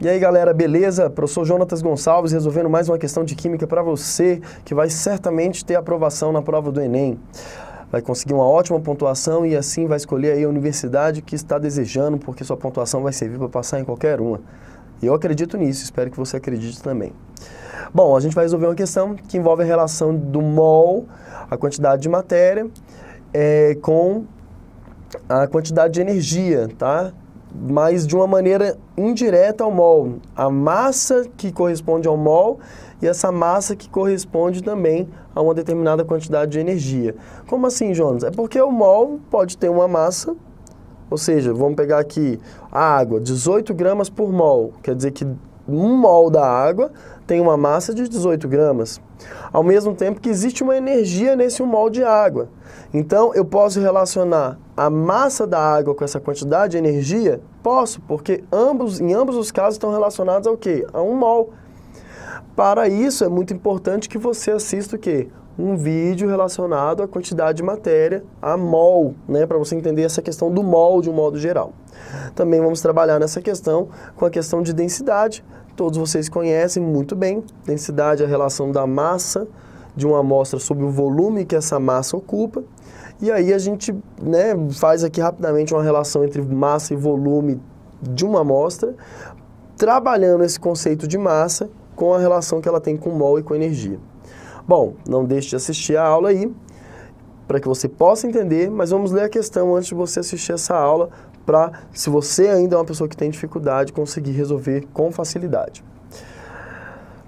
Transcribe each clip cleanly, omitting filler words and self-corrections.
E aí galera, beleza? Professor Jonatas Gonçalves resolvendo mais uma questão de química para você, que vai certamente ter aprovação na prova do Enem. Vai conseguir uma ótima pontuação e assim vai escolher aí a universidade que está desejando, porque sua pontuação vai servir para passar em qualquer uma. E eu acredito nisso, espero que você acredite também. Bom, a gente vai resolver uma questão que envolve a relação do mol, a quantidade de matéria, com a quantidade de energia, tá? Mas de uma maneira indireta ao mol. A massa que corresponde ao mol e essa massa que corresponde também a uma determinada quantidade de energia. Como assim, Jonas? É porque o mol pode ter uma massa, ou seja, vamos pegar aqui a água, 18 gramas por mol. Quer dizer que 1 mol da água tem uma massa de 18 gramas. Ao mesmo tempo que existe uma energia nesse 1 mol de água. Então, eu posso relacionar a massa da água com essa quantidade de energia? Posso, porque em ambos os casos estão relacionados ao quê? A 1 mol. Para isso, é muito importante que você assista o quê? Um vídeo relacionado à quantidade de matéria, a mol, né? Para você entender essa questão do mol de um modo geral. Também vamos trabalhar nessa questão com a questão de densidade. Todos vocês conhecem muito bem. Densidade é a relação da massa de uma amostra sobre o volume que essa massa ocupa. E aí a gente, né, faz aqui rapidamente uma relação entre massa e volume de uma amostra, trabalhando esse conceito de massa com a relação que ela tem com mol e com energia. Bom, não deixe de assistir a aula aí, para que você possa entender, mas vamos ler a questão antes de você assistir essa aula, para, se você ainda é uma pessoa que tem dificuldade, conseguir resolver com facilidade.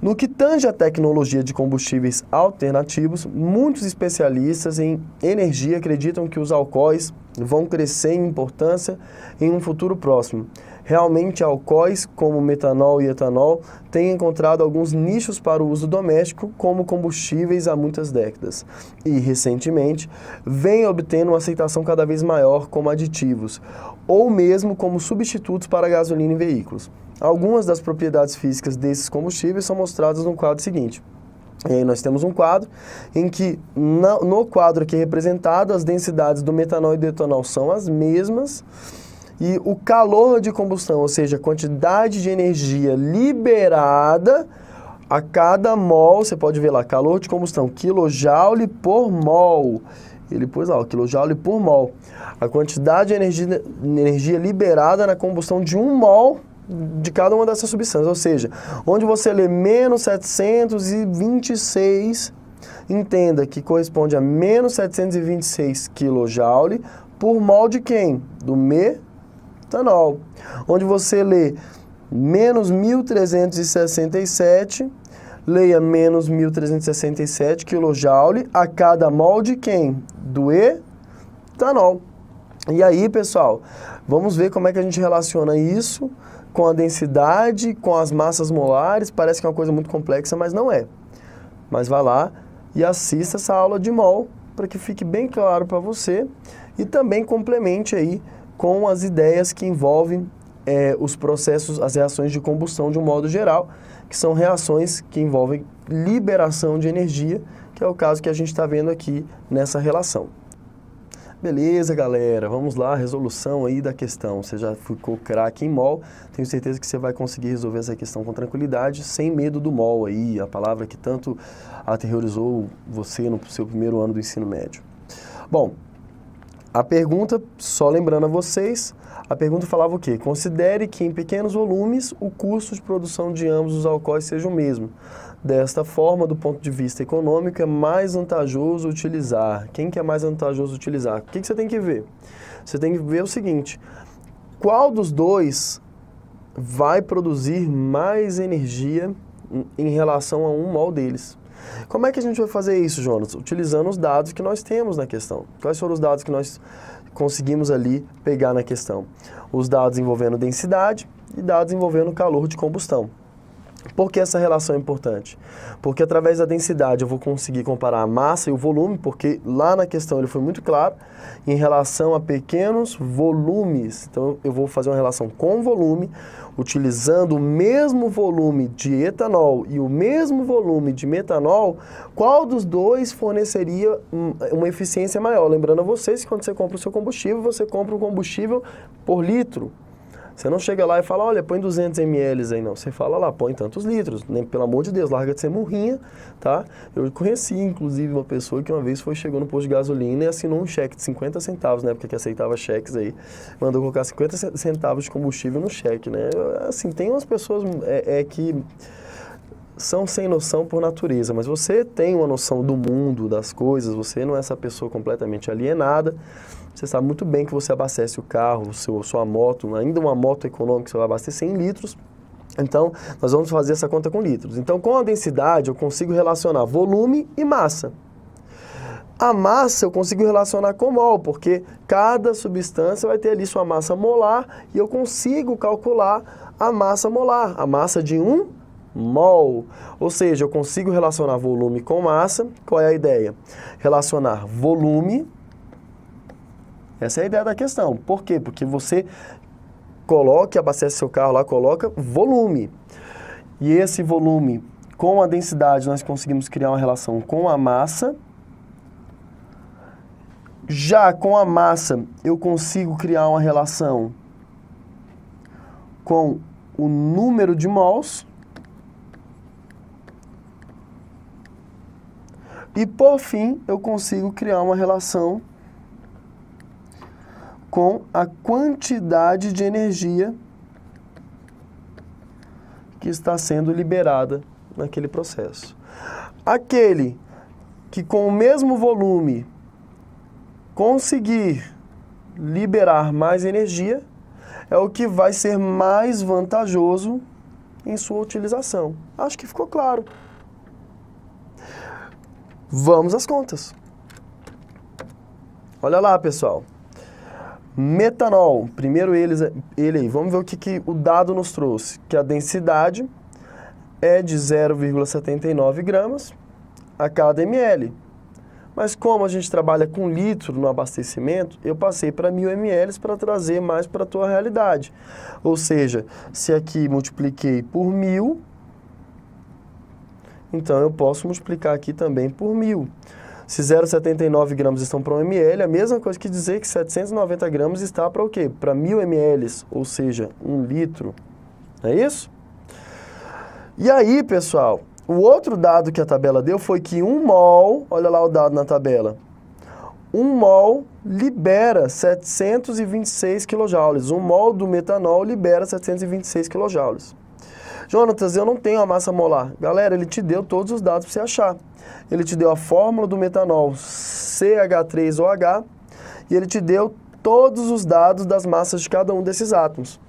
No que tange a tecnologia de combustíveis alternativos, muitos especialistas em energia acreditam que os alcoóis vão crescer em importância em um futuro próximo. Realmente, alcoóis como metanol e etanol têm encontrado alguns nichos para o uso doméstico como combustíveis há muitas décadas e, recentemente, vêm obtendo uma aceitação cada vez maior como aditivos ou mesmo como substitutos para a gasolina em veículos. Algumas das propriedades físicas desses combustíveis são mostradas no quadro seguinte. E aí nós temos um quadro em que, no quadro aqui representado, as densidades do metanol e do etanol são as mesmas e o calor de combustão, ou seja, a quantidade de energia liberada a cada mol, você pode ver lá, calor de combustão, quilojoule por mol. Ele pôs lá, quilojoule por mol. A quantidade de energia liberada na combustão de 1 mol de cada uma dessas substâncias, ou seja, onde você lê menos 726, entenda que corresponde a menos 726 kJ por mol de quem? Do metanol. Onde você lê menos 1367, leia menos 1367 kJ a cada mol de quem? Do etanol. E aí, pessoal, vamos ver como é que a gente relaciona isso com a densidade, com as massas molares. Parece que é uma coisa muito complexa, mas não é. Mas vá lá e assista essa aula de mol para que fique bem claro para você e também complemente aí com as ideias que envolvem os processos, as reações de combustão de um modo geral, que são reações que envolvem liberação de energia, que é o caso que a gente está vendo aqui nessa relação. Beleza, galera, vamos lá, resolução aí da questão. Você já ficou craque em mol, tenho certeza que você vai conseguir resolver essa questão com tranquilidade, sem medo do mol aí, a palavra que tanto aterrorizou você no seu primeiro ano do ensino médio. Bom, a pergunta, só lembrando a vocês, a pergunta falava o quê? Considere que em pequenos volumes o custo de produção de ambos os alcoóis seja o mesmo. Desta forma, do ponto de vista econômico, é mais vantajoso utilizar. Quem que é mais vantajoso utilizar? O que você tem que ver? Você tem que ver o seguinte, qual dos dois vai produzir mais energia em relação a 1 mol deles? Como é que a gente vai fazer isso, Jonas? Utilizando os dados que nós temos na questão. Quais foram os dados que nós conseguimos ali pegar na questão? Os dados envolvendo densidade e dados envolvendo calor de combustão. Por que essa relação é importante? Porque através da densidade eu vou conseguir comparar a massa e o volume, porque lá na questão ele foi muito claro, em relação a pequenos volumes. Então eu vou fazer uma relação com volume, utilizando o mesmo volume de etanol e o mesmo volume de metanol, qual dos dois forneceria uma eficiência maior? Lembrando a vocês que quando você compra o seu combustível, você compra um combustível por litro. Você não chega lá e fala, olha, põe 200 ml aí, não. Você fala lá, põe tantos litros. Nem, pelo amor de Deus, larga de ser murrinha, tá? Eu conheci, inclusive, uma pessoa que uma vez chegou no posto de gasolina e assinou um cheque de 50 centavos, na época que aceitava cheques aí. Mandou colocar 50 centavos de combustível no cheque, né? Assim, tem umas pessoas que são sem noção por natureza, mas você tem uma noção do mundo, das coisas, você não é essa pessoa completamente alienada. Você sabe muito bem que você abastece o carro, sua moto, ainda uma moto econômica, você vai abastecer 100 litros. Então, nós vamos fazer essa conta com litros. Então, com a densidade, eu consigo relacionar volume e massa. A massa eu consigo relacionar com mol, porque cada substância vai ter ali sua massa molar e eu consigo calcular a massa molar, a massa de um mol. Ou seja, eu consigo relacionar volume com massa. Qual é a ideia? Relacionar volume. Essa é a ideia da questão. Por quê? Porque você abastece seu carro lá, coloca volume. E esse volume, com a densidade, nós conseguimos criar uma relação com a massa. Já com a massa, eu consigo criar uma relação com o número de mols. E, por fim, eu consigo criar uma relação com a quantidade de energia que está sendo liberada naquele processo. Aquele que com o mesmo volume conseguir liberar mais energia é o que vai ser mais vantajoso em sua utilização. Acho que ficou claro. Vamos às contas. Olha lá, pessoal. Metanol, primeiro ele aí, vamos ver o que o dado nos trouxe, que a densidade é de 0,79 gramas a cada ml. Mas como a gente trabalha com litro no abastecimento, eu passei para 1000 ml para trazer mais para a tua realidade. Ou seja, se aqui multipliquei por 1000, então eu posso multiplicar aqui também por 1000. Se 0,79 gramas estão para 1 ml, a mesma coisa que dizer que 790 gramas está para o quê? Para 1000 ml, ou seja, 1 litro. É isso? E aí, pessoal, o outro dado que a tabela deu foi que 1 mol, olha lá o dado na tabela, 1 mol libera 726 kJ. 1 mol do metanol libera 726 kJ. Jonatas, eu não tenho a massa molar. Galera, ele te deu todos os dados para você achar. Ele te deu a fórmula do metanol CH3OH e ele te deu todos os dados das massas de cada um desses átomos.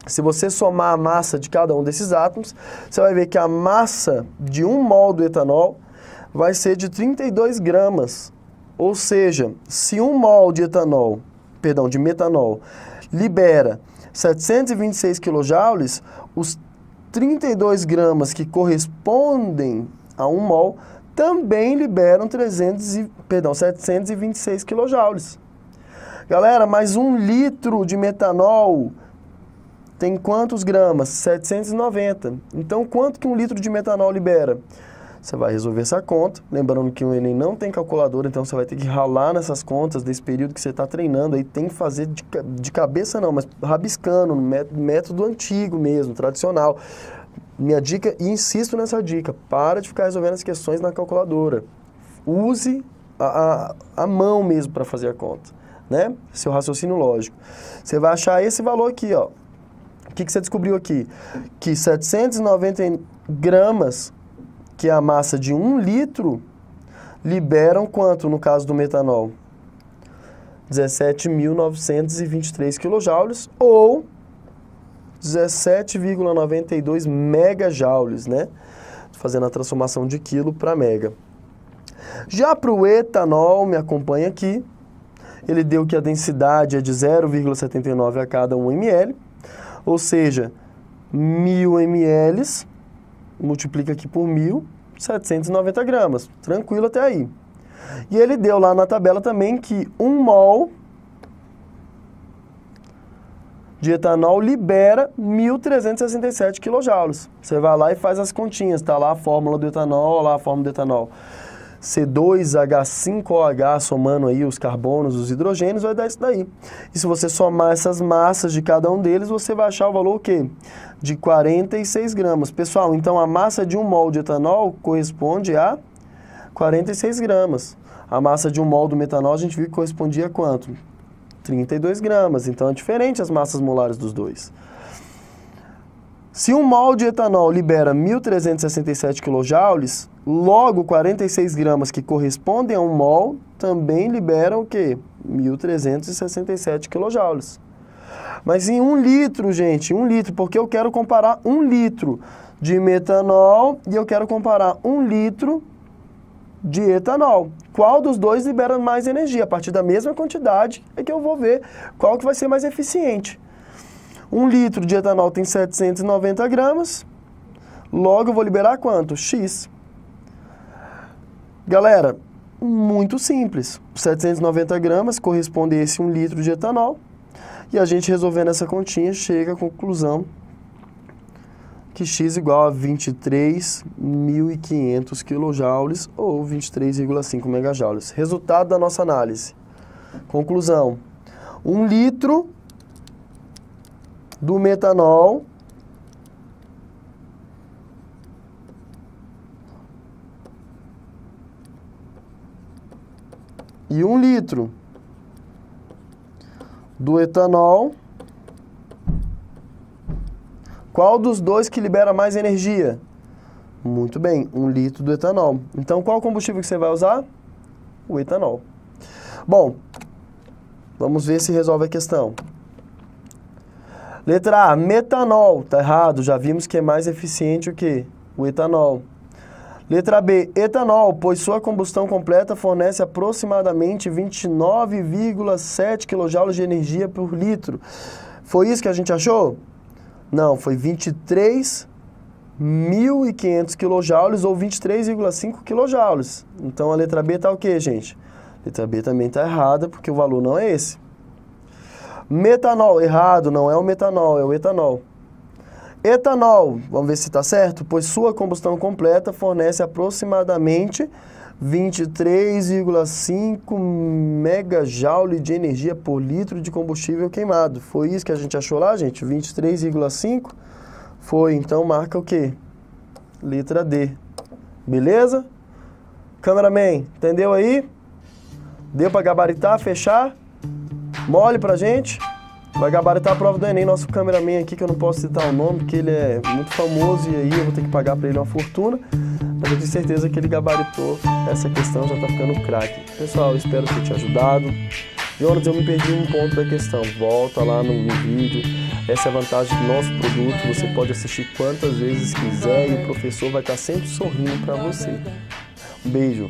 Se você somar a massa de cada um desses átomos, você vai ver que a massa de 1 mol do etanol vai ser de 32 gramas. Ou seja, se 1 mol de metanol libera 726 kJ, os 32 gramas que correspondem a 1 mol também liberam 726 kJ. Galera, mas 1 litro de metanol tem quantos gramas? 790. Então, quanto que 1 litro de metanol libera? Você vai resolver essa conta. Lembrando que o Enem não tem calculadora, então você vai ter que ralar nessas contas desse período que você está treinando. Aí tem que fazer de cabeça não, mas rabiscando, no método antigo mesmo, tradicional. Minha dica, e insisto nessa dica, para de ficar resolvendo as questões na calculadora. Use a mão mesmo para fazer a conta, né? Seu raciocínio lógico. Você vai achar esse valor aqui, ó. O que você descobriu aqui? Que 790 gramas, que é a massa de 1 litro, liberam quanto no caso do metanol? 17.923 kJ ou 17,92 megajoules, né? Fazendo a transformação de quilo para mega. Já para o etanol, me acompanha aqui, ele deu que a densidade é de 0,79 a cada 1 ml, ou seja, 1000 ml, multiplica aqui por 1000, 790 gramas. Tranquilo até aí. E ele deu lá na tabela também que 1 mol de etanol libera 1.367 kJ. Você vai lá e faz as continhas, tá lá a fórmula do etanol, lá a fórmula do etanol. C2H5OH, somando aí os carbonos, os hidrogênios, vai dar isso daí. E se você somar essas massas de cada um deles, você vai achar o valor o quê? De 46 gramas. Pessoal, então a massa de 1 mol de etanol corresponde a 46 gramas. A massa de 1 mol do metanol a gente viu que correspondia a quanto? 32 gramas. Então é diferente as massas molares dos dois. Se 1 mol de etanol libera 1.367 kJ, logo 46 gramas que correspondem a 1 mol também liberam o quê? 1.367 kJ. Mas em 1 litro, gente, 1 litro, porque eu quero comparar 1 litro de metanol e eu quero comparar 1 litro de etanol. Qual dos dois libera mais energia? A partir da mesma quantidade é que eu vou ver qual que vai ser mais eficiente. 1 litro de etanol tem 790 gramas, logo eu vou liberar quanto? X. Galera, muito simples. 790 gramas corresponde a esse 1 litro de etanol. E a gente resolvendo essa continha chega à conclusão que X igual a 23.500 kJ ou 23,5 MJ. Resultado da nossa análise. Conclusão. 1 litro do metanol e 1 litro do etanol, qual dos dois que libera mais energia? Muito bem, 1 litro do etanol. Então, qual combustível que você vai usar? O etanol. Bom, vamos ver se resolve a questão. Letra A, metanol. Tá errado, já vimos que é mais eficiente o quê? O etanol. Letra B, etanol, pois sua combustão completa fornece aproximadamente 29,7 kJ de energia por litro. Foi isso que a gente achou? Não, foi 23.500 kJ ou 23,5 kJ. Então a letra B tá o quê, gente? A letra B também tá errada, porque o valor não é esse. Metanol, errado, não é o metanol, é o etanol. Etanol, vamos ver se está certo, pois sua combustão completa fornece aproximadamente 23,5 megajoule de energia por litro de combustível queimado. Foi isso que a gente achou lá, gente? 23,5? Foi, então marca o quê? Letra D. Beleza? Cameraman, entendeu aí? Deu para gabaritar, fechar? Mole pra gente. Vai gabaritar a prova do Enem, nosso cameraman aqui, que eu não posso citar o nome, porque ele é muito famoso e aí eu vou ter que pagar pra ele uma fortuna. Mas eu tenho certeza que ele gabaritou essa questão, já tá ficando craque. Pessoal, eu espero ter te ajudado. Jonas, eu me perdi um ponto da questão. Volta lá no vídeo. Essa é a vantagem do nosso produto. Você pode assistir quantas vezes quiser e o professor vai estar sempre sorrindo pra você. Um beijo.